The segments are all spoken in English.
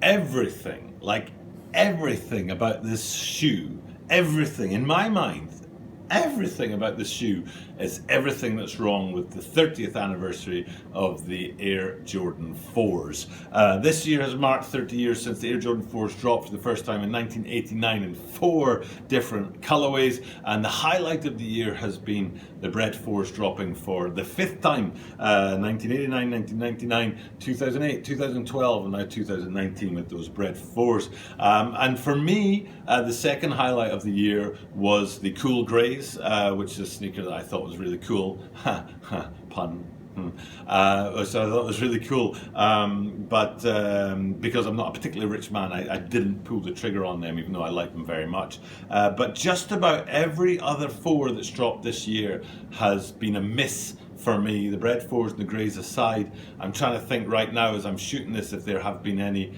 everything, like everything about this shoe, everything in my mind, everything about this shoe is everything that's wrong with the 30th anniversary of the Air Jordan 4s. This year has marked 30 years since the Air Jordan 4s dropped for the first time in 1989 in 4 different colorways, and the highlight of the year has been the Bread 4s dropping for the 5th time, 1989, 1999, 2008, 2012, and now 2019 with those Bread 4s. And for me, the second highlight of the year was the Cool Greys, which is a sneaker that I thought was really cool. Pun. So I thought it was really cool, but because I'm not a particularly rich man, I didn't pull the trigger on them, even though I like them very much. But just about every other 4 that's dropped this year has been a miss for me. The Bread 4s and the Greys aside, I'm trying to think right now as I'm shooting this if there have been any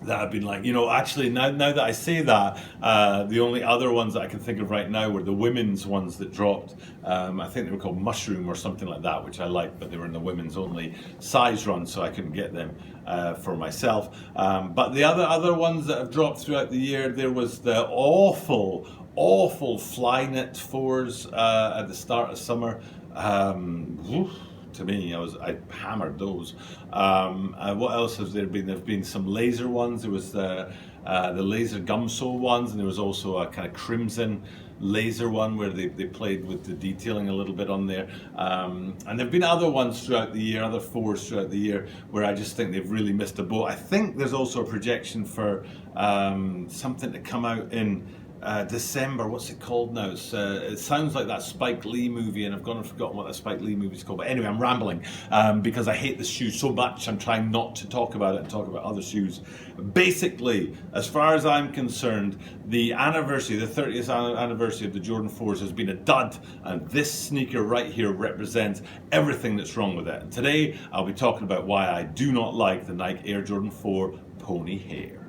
that have been like, you know, actually now that I say that, the only other ones that I can think of right now were the women's ones that dropped. I think they were called Mushroom or something like that, which I liked, but they were in the women's only size run, so I couldn't get them for myself. But the other ones that have dropped throughout the year, there was the awful Flyknit 4s at the start of summer. To me, I hammered those. What else has there been? There've been some laser ones. There was the laser gum sole ones, and there was also a kind of crimson laser one where they played with the detailing a little bit on there. And there've been other ones throughout the year, other 4s throughout the year, where I just think they've really missed a boat. I think there's also a projection for something to come out in December. What's it called now? It sounds like that Spike Lee movie, and I've gone and forgotten what that Spike Lee movie is called. But anyway, I'm rambling because I hate this shoe so much. I'm trying not to talk about it and talk about other shoes. Basically, as far as I'm concerned, the anniversary, the 30th anniversary of the Jordan 4s has been a dud, and this sneaker right here represents everything that's wrong with it. And today, I'll be talking about why I do not like the Nike Air Jordan 4 Pony Hair.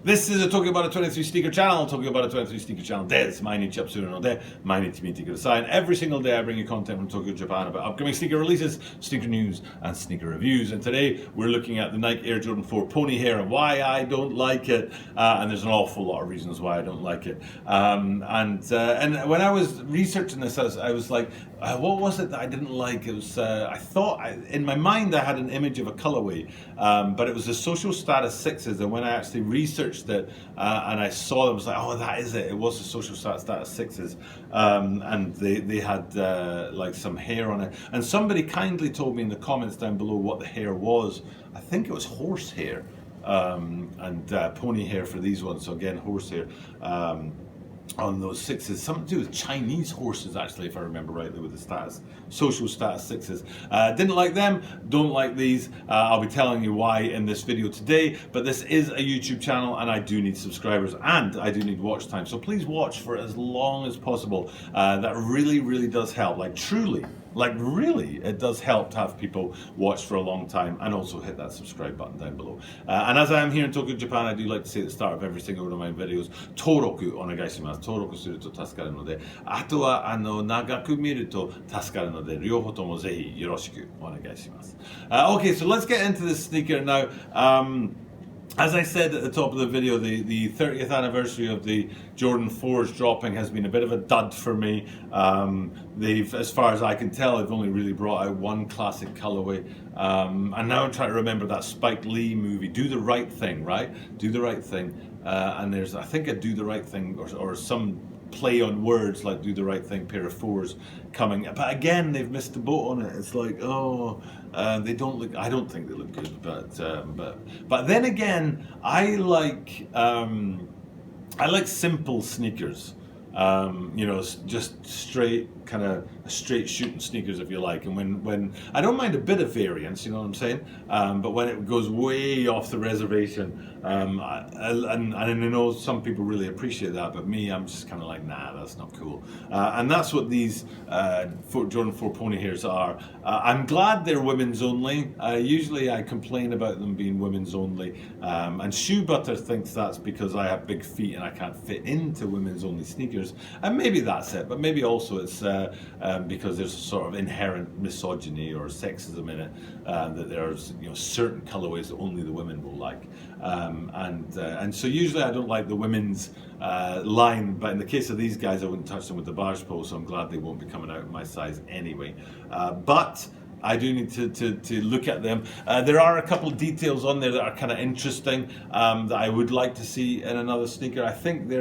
This is a Talking About a 23 Sneaker channel. Talking About a 23 Sneaker channelです。毎日アップするので、毎日見てください. And every single day I bring you content from Tokyo, Japan about upcoming sneaker releases, sneaker news, and sneaker reviews. And today we're looking at the Nike Air Jordan 4 Pony Hair and why I don't like it. And there's an awful lot of reasons why I don't like it. And when I was researching this, I was like, what was it that I didn't like? It was I thought in my mind I had an image of a colorway, but it was the Social Status 6s. And when I actually researched it and I saw them, I was like, oh, that is it. It was the Social Status 6s, and they had like some hair on it. And somebody kindly told me in the comments down below what the hair was. I think it was horse hair, and pony hair for these ones. So again, horse hair. On those 6s, something to do with Chinese horses, actually, if I remember rightly, with the Social Status 6s. Didn't like them, don't like these. I'll be telling you why in this video today, but this is a YouTube channel and I do need subscribers and I do need watch time. So please watch for as long as possible. That really, really does help. Like truly, like really, it does help to have people watch for a long time, and also hit that subscribe button down below. And as I am here in Tokyo, Japan, I do like to say at the start of every single one of my videos, Toroku onegaishimasu. Toroku suru to tasukaru node. Ato wa nagaku miru to tasukaru node. Ryoho tomo zehi yoroshiku onegaishimasu. Okay, so let's get into this sneaker now. As I said at the top of the video, the 30th anniversary of the Jordan 4s dropping has been a bit of a dud for me. They've, as far as I can tell, they've only really brought out one classic colorway. And now I'm trying to remember that Spike Lee movie, Do the Right Thing, right? Do the Right Thing. And there's, I think, a Do the Right Thing or some play on words like Do the Right Thing pair of 4s coming, but again they've missed the boat on it. It's like, oh, they don't look, I don't think they look good, but then again I like simple sneakers, you know, just straight kind of straight shooting sneakers, if you like. And when I don't mind a bit of variance, you know what I'm saying, but when it goes way off the reservation, and I know some people really appreciate that, but me, I'm just kind of like, nah, that's not cool. And that's what these Jordan 4 Pony Hairs are. I'm glad they're women's only. Usually I complain about them being women's only, and Shoe Butter thinks that's because I have big feet and I can't fit into women's only sneakers, and maybe that's it, but maybe also it's because there's a sort of inherent misogyny or sexism in it, that there's certain colorways that only the women will like, and so usually I don't like the women's line, but in the case of these guys, I wouldn't touch them with the barge pole, so I'm glad they won't be coming out in my size anyway. But I do need to look at them. There are a couple of details on there that are kind of interesting, that I would like to see in another sneaker. I think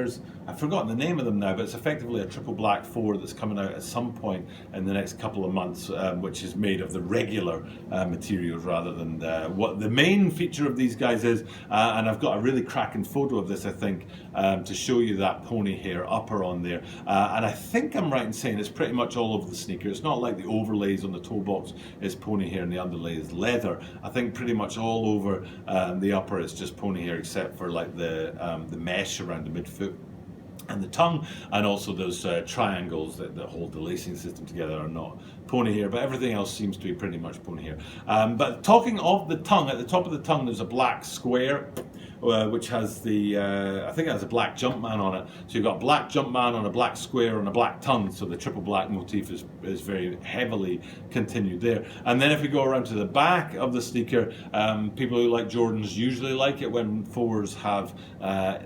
I've forgotten the name of them now, but it's effectively a triple black 4 that's coming out at some point in the next couple of months, which is made of the regular materials rather than what the main feature of these guys is. And I've got a really cracking photo of this, I think, to show you that pony hair upper on there. And I think I'm right in saying it's pretty much all over the sneaker. It's not like the overlays on the toe box is pony hair and the underlay is leather. I think pretty much all over the upper it's just pony hair, except for like the mesh around the midfoot and the tongue, and also those triangles that hold the lacing system together are not pony hair, but everything else seems to be pretty much pony hair. But talking of the tongue, at the top of the tongue there's a black square, which has the, I think it has a black Jumpman on it. So you've got a black Jumpman on a black square on a black tongue, so the triple black motif is very heavily continued there. And then if we go around to the back of the sneaker, people who like Jordans usually like it when 4s have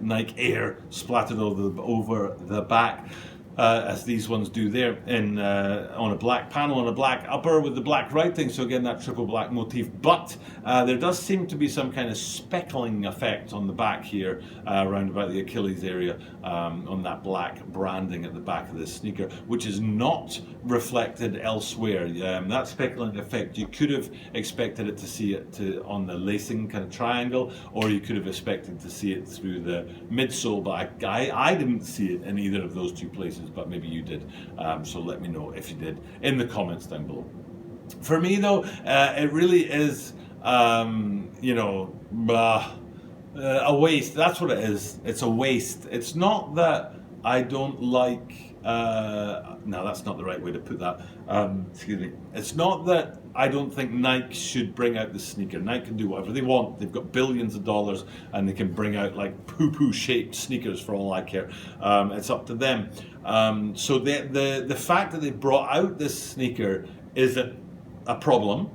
Nike Air splattered over the back. As these ones do there, on a black panel, on a black upper with the black writing, so again that triple black motif, but there does seem to be some kind of speckling effect on the back here, around about the Achilles area, on that black branding at the back of this sneaker, which is not reflected elsewhere. That speckling effect, you could have expected it to see it on the lacing kind of triangle, or you could have expected to see it through the midsole, but I didn't see it in either of those two places, but maybe you did, so let me know if you did in the comments down below. For me though, it really is, a waste. That's what it is. It's a waste. It's not that I don't like, no, that's not the right way to put that. Excuse me. It's not that I don't think Nike should bring out the sneaker. Nike can do whatever they want. They've got billions of dollars and they can bring out like poo-poo shaped sneakers for all I care. It's up to them. So the fact that they brought out this sneaker isn't a problem.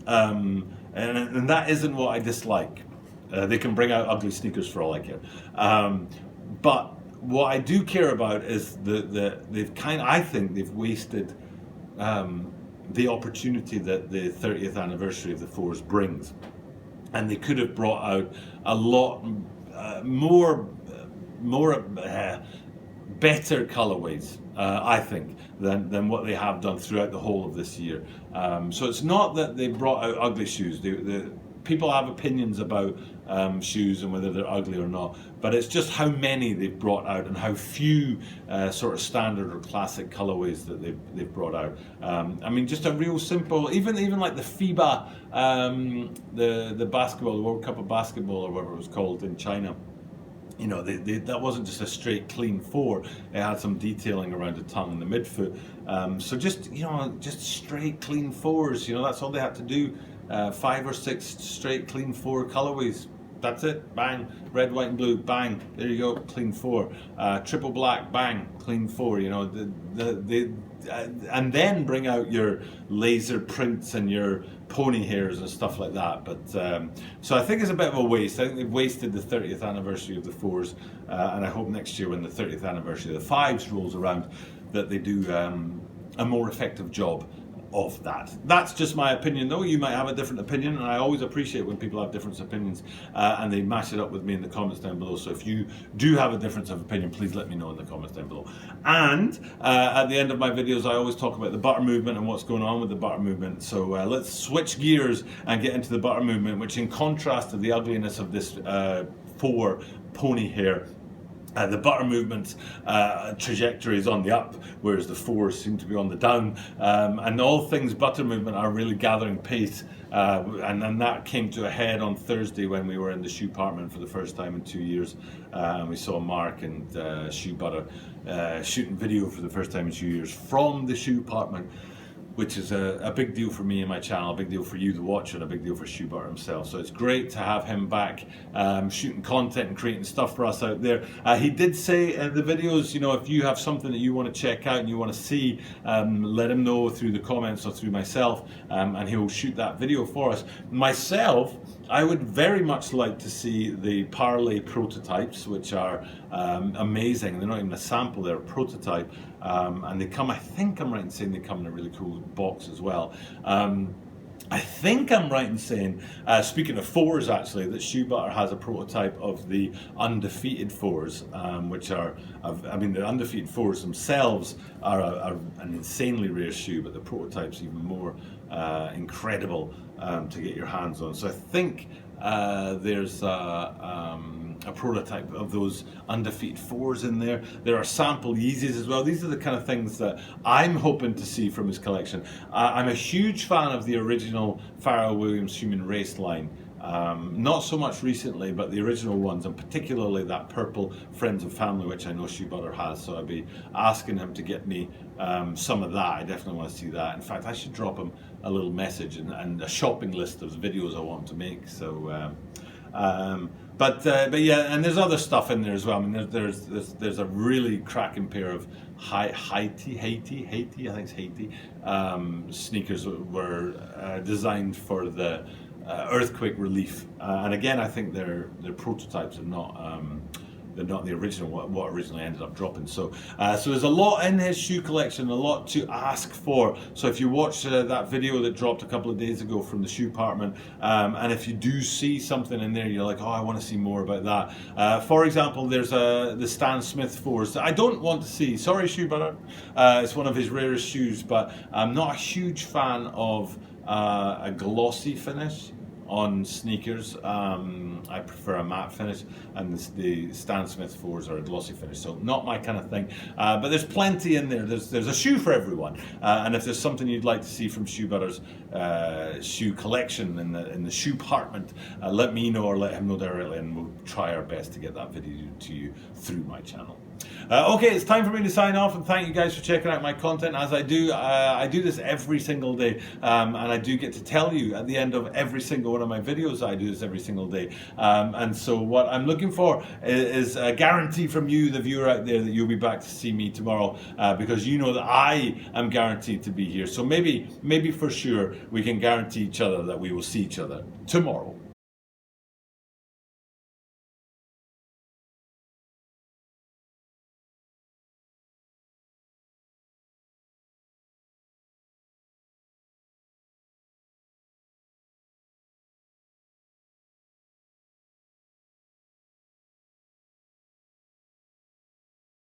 And that isn't what I dislike. They can bring out ugly sneakers for all I care. But what I do care about is I think they've wasted the opportunity that the 30th anniversary of the 4s brings, and they could have brought out a lot more better colorways, I think, than what they have done throughout the whole of this year. So it's not that they brought out ugly shoes. People have opinions about shoes and whether they're ugly or not, but it's just how many they've brought out and how few sort of standard or classic colorways that they've brought out. I mean, just a real simple, even like the FIBA, the basketball, the World Cup of Basketball or whatever it was called in China. That wasn't just a straight clean 4. It had some detailing around the tongue and the midfoot. So just straight clean 4s. That's all they had to do. 5 or 6 straight clean 4 colorways. That's it. Bang. Red, white, and blue. Bang. There you go. Clean 4. Triple black. Bang. Clean 4. And then bring out your laser prints and your pony hairs and stuff like that. But so I think it's a bit of a waste. I think they've wasted the 30th anniversary of the 4s, and I hope next year when the 30th anniversary of the 5s rolls around that they do a more effective job of that. That's just my opinion though. You might have a different opinion, and I always appreciate when people have different opinions and they mash it up with me in the comments down below. So if you do have a difference of opinion, please let me know in the comments down below. And at the end of my videos I always talk about the butter movement and what's going on with the butter movement. So let's switch gears and get into the butter movement, which in contrast to the ugliness of this 4 pony hair, the butter movement trajectory is on the up, whereas the 4s seem to be on the down, and all things butter movement are really gathering pace, and then that came to a head on Thursday when we were in the shoe apartment for the first time in 2 years. We saw Mark and Shoe Butter shooting video for the first time in 2 years from the shoe apartment. which is a big deal for me and my channel, a big deal for you to watch, and a big deal for Shoe Butter himself. So it's great to have him back shooting content and creating stuff for us out there. He did say in the videos, you know, if you have something that you want to check out and you want to see, let him know through the comments or through myself, and he'll shoot that video for us. Myself, I would very much like to see the Parley prototypes, which are amazing. They're not even a sample, they're a prototype. And they come, I think I'm right in saying they come in a really cool box as well. I think I'm right in saying, speaking of fours actually, that Shoe Butter has a prototype of the undefeated fours, which are, I mean, the undefeated fours themselves are an insanely rare shoe, but the prototype's even more incredible to get your hands on. So I think there's a prototype of those undefeated fours in there. There are sample Yeezys as well. These are the kind of things that I'm hoping to see from his collection. I'm a huge fan of the original Pharrell Williams Human Race line. Not so much recently, but the original ones, and particularly that purple Friends and Family, which I know Shoe Butter has, so I'd be asking him to get me some of that. I definitely want to see that. In fact, I should drop him a little message and a shopping list of videos I want to make. So but yeah, and there's other stuff in there as well. I mean, there's a really cracking pair of Haiti, I think it's Haiti, sneakers that were designed for the earthquake relief, and again, I think they're prototypes and not they're not the original, what originally ended up dropping. So so there's a lot in his shoe collection, a lot to ask for. So if you watch that video that dropped a couple of days ago from the Shoe Apartment, and if you do see something in there, you're like, oh, I want to see more about that. For example, there's the Stan Smith 4s that I don't want to see. Sorry, Shoe Butter. It's one of his rarest shoes, but I'm not a huge fan of a glossy finish on sneakers. I prefer a matte finish, and the Stan Smith 4s are a glossy finish, so not my kind of thing. But there's plenty in there. There's a shoe for everyone, and if there's something you'd like to see from Shoe Butter's shoe collection in the Shoe Apartment, let me know or let him know directly, and we'll try our best to get that video to you through my channel. Okay, it's time for me to sign off, and thank you guys for checking out my content. As I do this every single day, and I do get to tell you at the end of every single one of my videos that I do this every single day. And so what I'm looking for is a guarantee from you, the viewer out there, that you'll be back to see me tomorrow, because you know that I am guaranteed to be here. So maybe for sure we can guarantee each other that we will see each other tomorrow.